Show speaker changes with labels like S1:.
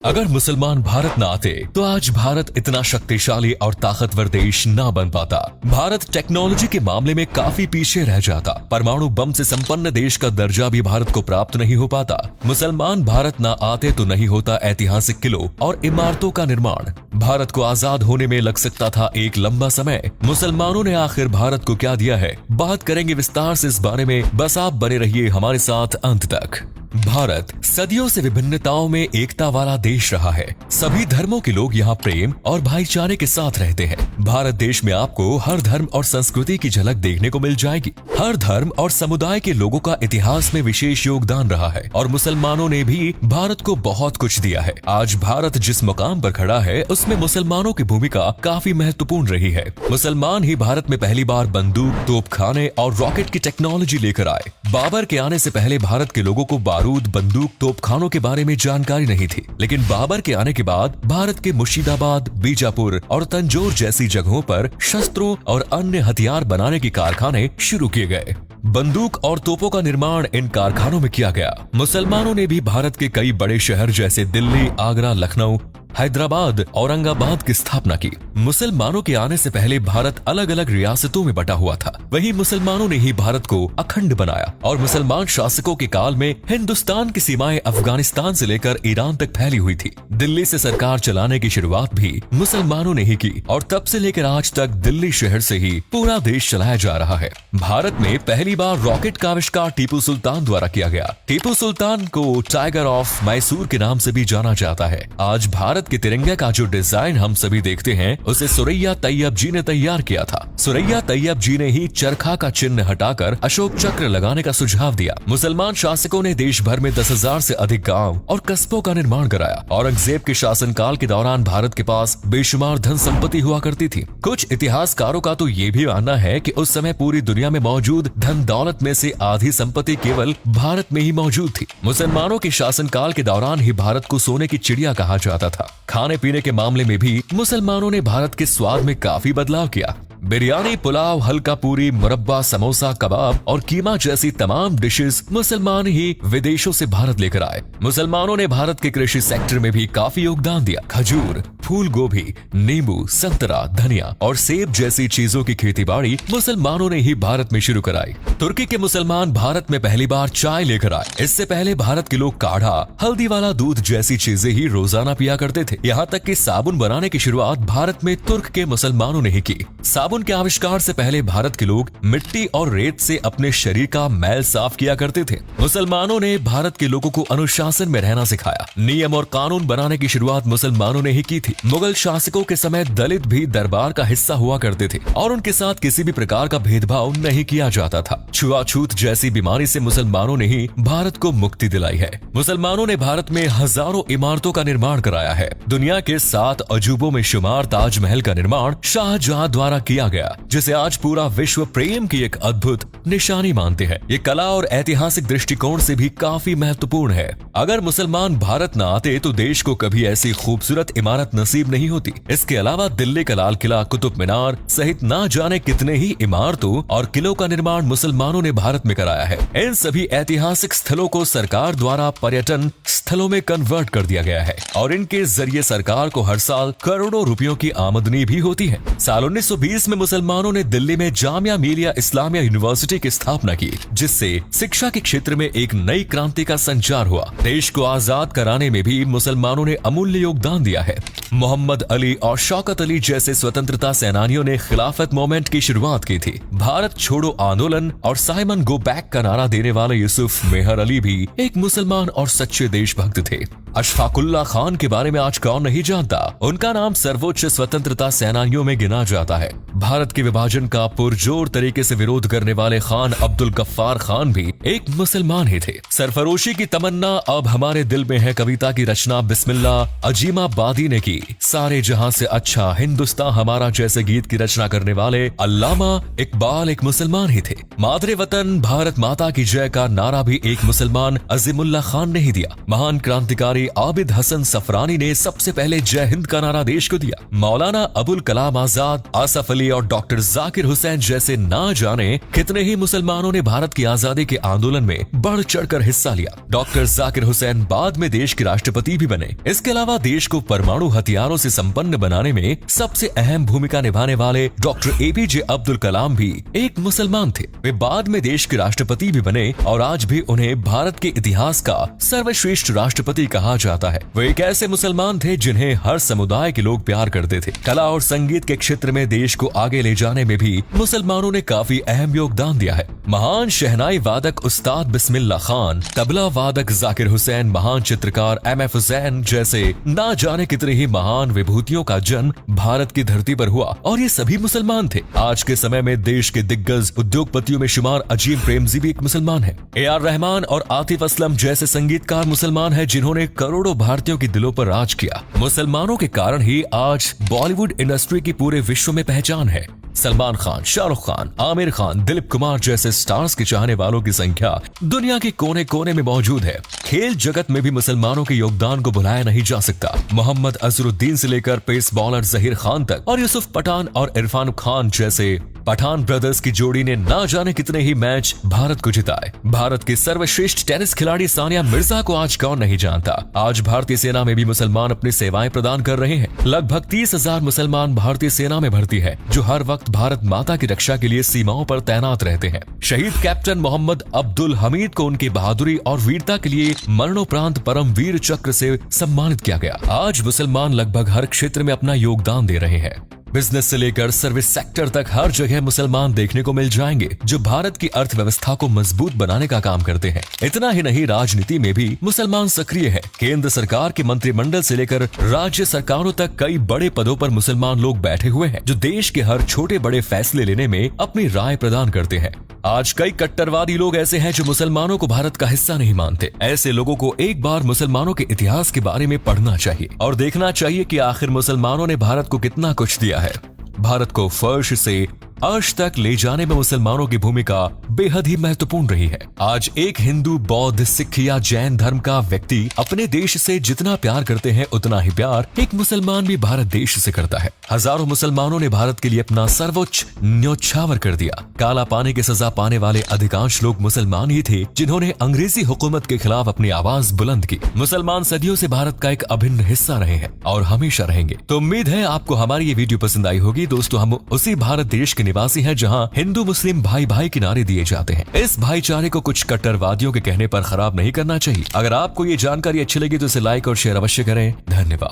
S1: अगर मुसलमान भारत न आते तो आज भारत इतना शक्तिशाली और ताकतवर देश न बन पाता। भारत टेक्नोलॉजी के मामले में काफी पीछे रह जाता। परमाणु बम से संपन्न देश का दर्जा भी भारत को प्राप्त नहीं हो पाता। मुसलमान भारत न आते तो नहीं होता ऐतिहासिक किलों और इमारतों का निर्माण। भारत को आजाद होने में लग सकता था एक लंबा समय। मुसलमानों ने आखिर भारत को क्या दिया है, बात करेंगे विस्तार से इस बारे में। बस आप बने रहिए हमारे साथ अंत तक। भारत सदियों से विभिन्नताओं में एकता वाला देश रहा है। सभी धर्मों के लोग यहाँ प्रेम और भाईचारे के साथ रहते हैं। भारत देश में आपको हर धर्म और संस्कृति की झलक देखने को मिल जाएगी। हर धर्म और समुदाय के लोगों का इतिहास में विशेष योगदान रहा है और मुसलमानों ने भी भारत को बहुत कुछ दिया है। आज भारत जिस मुकाम पर खड़ा है उसमें मुसलमानों की भूमिका काफी महत्वपूर्ण रही है। मुसलमान ही भारत में पहली बार बंदूक, तोपखाने और रॉकेट की टेक्नोलॉजी लेकर आए। बाबर के आने से पहले भारत के लोगों को बारूद, बंदूक, तोपखानों के बारे में जानकारी नहीं थी, लेकिन बाबर के आने के बाद भारत के मुर्शिदाबाद, बीजापुर और तंजौर जैसी जगहों पर शस्त्रों और अन्य हथियार बनाने के कारखाने शुरू किए गए। बंदूक और तोपों का निर्माण इन कारखानों में किया गया। मुसलमानों ने भी भारत के कई बड़े शहर जैसे दिल्ली, आगरा, लखनऊ, हैदराबाद, औरंगाबाद की स्थापना की। मुसलमानों के आने से पहले भारत अलग अलग रियासतों में बटा हुआ था। वहीं मुसलमानों ने ही भारत को अखंड बनाया और मुसलमान शासकों के काल में हिंदुस्तान की सीमाएं अफगानिस्तान से लेकर ईरान तक फैली हुई थी। दिल्ली से सरकार चलाने की शुरुआत भी मुसलमानों ने ही की और तब से लेकर आज तक दिल्ली शहर से ही पूरा देश चलाया जा रहा है। भारत में पहली बार रॉकेट का आविष्कार टीपू सुल्तान द्वारा किया गया। टीपू सुल्तान को टाइगर ऑफ मैसूर के नाम से भी जाना जाता है। आज भारत के तिरंगे का जो डिजाइन हम सभी देखते हैं उसे सुरैया तैयब जी ने तैयार किया था। सुरैया तैयब जी ने ही चरखा का चिन्ह हटाकर अशोक चक्र लगाने का सुझाव दिया। मुसलमान शासकों ने देश भर में 10,000 से अधिक गांव और कस्बों का निर्माण कराया। औरंगजेब के शासनकाल के दौरान भारत के पास बेशुमार धन संपत्ति हुआ करती थी। कुछ इतिहासकारों का तो ये भी मानना है कि उस समय पूरी दुनिया में मौजूद धन दौलत में से आधी संपत्ति केवल भारत में ही मौजूद थी। मुसलमानों के शासनकाल के दौरान ही भारत को सोने की चिड़िया कहा जाता था। खाने पीने के मामले में भी मुसलमानों ने भारत के स्वाद में काफी बदलाव किया। बिरयानी, पुलाव, हल्का पूरी, मुरब्बा, समोसा, कबाब और कीमा जैसी तमाम डिशेस मुसलमान ही विदेशों से भारत लेकर आए। मुसलमानों ने भारत के कृषि सेक्टर में भी काफी योगदान दिया। खजूर, फूल गोभी, नींबू, संतरा, धनिया और सेब जैसी चीजों की खेती बाड़ी मुसलमानों ने ही भारत में शुरू कराई। तुर्की के मुसलमान भारत में पहली बार चाय लेकर आए। इससे पहले भारत के लोग काढ़ा, हल्दी वाला दूध जैसी चीजें ही रोजाना पिया करते थे। यहाँ तक कि साबुन बनाने की शुरुआत भारत में तुर्क के मुसलमानों ने ही की। साबुन के आविष्कार से पहले भारत के लोग मिट्टी और रेत से अपने शरीर का मैल साफ किया करते थे। मुसलमानों ने भारत के लोगों को अनुशासन में रहना सिखाया। नियम और कानून बनाने की शुरुआत मुसलमानों ने ही की थी। मुगल शासकों के समय दलित भी दरबार का हिस्सा हुआ करते थे और उनके साथ किसी भी प्रकार का भेदभाव नहीं किया जाता था। छुआछूत जैसी बीमारी से मुसलमानों ने ही भारत को मुक्ति दिलाई है। मुसलमानों ने भारत में हजारों इमारतों का निर्माण कराया है। दुनिया के 7 अजूबों में शुमार ताजमहल का निर्माण शाहजहां द्वारा किया गया, जिसे आज पूरा विश्व प्रेम की एक अद्भुत निशानी मानते हैं। ये कला और ऐतिहासिक दृष्टिकोण से भी काफी महत्वपूर्ण है। अगर मुसलमान भारत न आते तो देश को कभी ऐसी खूबसूरत इमारत नसीब नहीं होती। इसके अलावा दिल्ली का लाल किला, कुतुब मीनार सहित ना जाने कितने ही इमारतों और किलों का निर्माण मुसलमानों ने भारत में कराया है। इन सभी ऐतिहासिक स्थलों को सरकार द्वारा पर्यटन स्थलों में कन्वर्ट कर दिया गया है और इनके जरिए सरकार को हर साल करोड़ों रुपयों की आमदनी भी होती है। साल 1920 में मुसलमानों ने दिल्ली में जामिया मिलिया इस्लामिया यूनिवर्सिटी की स्थापना की, जिससे शिक्षा के क्षेत्र में एक नई क्रांति का संचार हुआ। देश को आजाद कराने में भी मुसलमानों ने अमूल्य योगदान दिया है। मोहम्मद अली और शौकत अली जैसे स्वतंत्रता सेनानियों ने खिलाफत मूवमेंट की शुरुआत की थी। भारत छोड़ो आंदोलन और साइमन गो बैक का नारा देने वाले यूसुफ मेहर अली भी एक मुसलमान और सच्चे देशभक्त थे। अशफाकुल्ला खान के बारे में आज कौन नहीं जानता। उनका नाम सर्वोच्च स्वतंत्रता सेनानियों में गिना जाता है। भारत के विभाजन का पुरजोर तरीके से विरोध करने वाले खान अब्दुल गफ्फार खान भी एक मुसलमान ही थे। सरफरोशी की तमन्ना अब हमारे दिल में है कविता की रचना बिस्मिल्लाह अजीमाबादी ने की। सारे जहां से अच्छा हिंदुस्तान हमारा जैसे गीत की रचना करने वाले अल्लामा इकबाल एक मुसलमान ही थे। मादरे वतन भारत माता की जय का नारा भी एक मुसलमान अजीमुल्लाह खान ने ही दिया। महान क्रांतिकारी कारी आबिद हसन सफरानी ने सबसे पहले जय हिंद का नारा देश को दिया। मौलाना अबुल कलाम आजाद, आसफ अली और डॉक्टर जाकिर हुसैन जैसे ना जाने कितने ही मुसलमानों ने भारत की आजादी के आंदोलन में बढ़ चढ़कर हिस्सा लिया। डॉक्टर जाकिर हुसैन बाद में देश के राष्ट्रपति भी बने। इसके अलावा देश को परमाणु हथियारों से संपन्न बनाने में सबसे अहम भूमिका निभाने वाले डॉक्टर एपीजे अब्दुल कलाम भी एक मुसलमान थे। वे बाद में देश के राष्ट्रपति भी बने और आज भी उन्हें भारत के इतिहास का सर्वश्रेष्ठ राष्ट्रपति कहा जाता है। वे एक ऐसे मुसलमान थे जिन्हें हर समुदाय के लोग प्यार करते थे। कला और संगीत के क्षेत्र में देश को आगे ले जाने में भी मुसलमानों ने काफी अहम योगदान दिया है। महान शहनाई वादक उस्ताद बिस्मिल्लाह खान, तबला वादक जाकिर हुसैन, महान चित्रकार एम.एफ. हुसैन जैसे ना जाने कितने ही महान विभूतियों का जन्म भारत की धरती पर हुआ और ये सभी मुसलमान थे। आज के समय में देश के दिग्गज उद्योगपतियों में शुमार अजीम प्रेमजी भी एक मुसलमान है। ए.आर. रहमान और आतिफ असलम जैसे संगीतकार मुसलमान हैं जिन्होंने करोड़ों भारतीयों के दिलों पर राज किया। मुसलमानों के कारण ही आज बॉलीवुड इंडस्ट्री की पूरे विश्व में पहचान है। सलमान खान, शाहरुख खान, आमिर खान, दिलीप कुमार जैसे स्टार्स के चाहने वालों की संख्या दुनिया के कोने कोने में मौजूद है। खेल जगत में भी मुसलमानों के योगदान को भुलाया नहीं जा सकता। मोहम्मद अजहरुद्दीन से लेकर पेस बॉलर जहीर खान तक और यूसुफ पठान और इरफान खान जैसे पठान ब्रदर्स की जोड़ी ने ना जाने कितने ही मैच भारत को जिताए। भारत के सर्वश्रेष्ठ टेनिस खिलाड़ी सानिया मिर्जा को आज कौन नहीं जानता। आज भारतीय सेना में भी मुसलमान अपनी सेवाएं प्रदान कर रहे हैं। लगभग 30,000 मुसलमान भारतीय सेना में भर्ती है, जो हर वक्त भारत माता की रक्षा के लिए सीमाओं पर तैनात रहते हैं। शहीद कैप्टन मोहम्मद अब्दुल हमीद को उनकी बहादुरी और वीरता के लिए मरणोपरांत परम वीर चक्र से सम्मानित किया गया। आज मुसलमान लगभग हर क्षेत्र में अपना योगदान दे रहे हैं। बिजनेस से लेकर सर्विस सेक्टर तक हर जगह मुसलमान देखने को मिल जाएंगे, जो भारत की अर्थव्यवस्था को मजबूत बनाने का काम करते हैं। इतना ही नहीं, राजनीति में भी मुसलमान सक्रिय है। केंद्र सरकार के मंत्रिमंडल से लेकर राज्य सरकारों तक कई बड़े पदों पर मुसलमान लोग बैठे हुए हैं, जो देश के हर छोटे बड़े फैसले लेने में अपनी राय प्रदान करते हैं। आज कई कट्टरवादी लोग ऐसे हैं जो मुसलमानों को भारत का हिस्सा नहीं मानते। ऐसे लोगों को एक बार मुसलमानों के इतिहास के बारे में पढ़ना चाहिए और देखना चाहिए कि आखिर मुसलमानों ने भारत को कितना कुछ दिया है। भारत को फर्श से अर्श तक ले जाने में मुसलमानों की भूमिका बेहद ही महत्वपूर्ण रही है। आज एक हिंदू, बौद्ध, सिख या जैन धर्म का व्यक्ति अपने देश से जितना प्यार करते हैं, उतना ही प्यार एक मुसलमान भी भारत देश से करता है। हजारों मुसलमानों ने भारत के लिए अपना सर्वोच्च न्योछावर कर दिया। काला पानी की सजा पाने वाले अधिकांश लोग मुसलमान ही थे, जिन्होंने अंग्रेजी हुकूमत के खिलाफ अपनी आवाज बुलंद की। मुसलमान सदियों से भारत का एक अभिन्न हिस्सा रहे हैं और हमेशा रहेंगे। तो उम्मीद है आपको हमारी ये वीडियो पसंद आई होगी। दोस्तों, हम उसी भारत देश के निवासी हैं जहां हिंदू मुस्लिम भाई भाई के नारे दिए जाते हैं। इस भाईचारे को कुछ कट्टरवादियों के कहने पर खराब नहीं करना चाहिए। अगर आपको ये जानकारी अच्छी लगी तो इसे लाइक और शेयर अवश्य करें। धन्यवाद।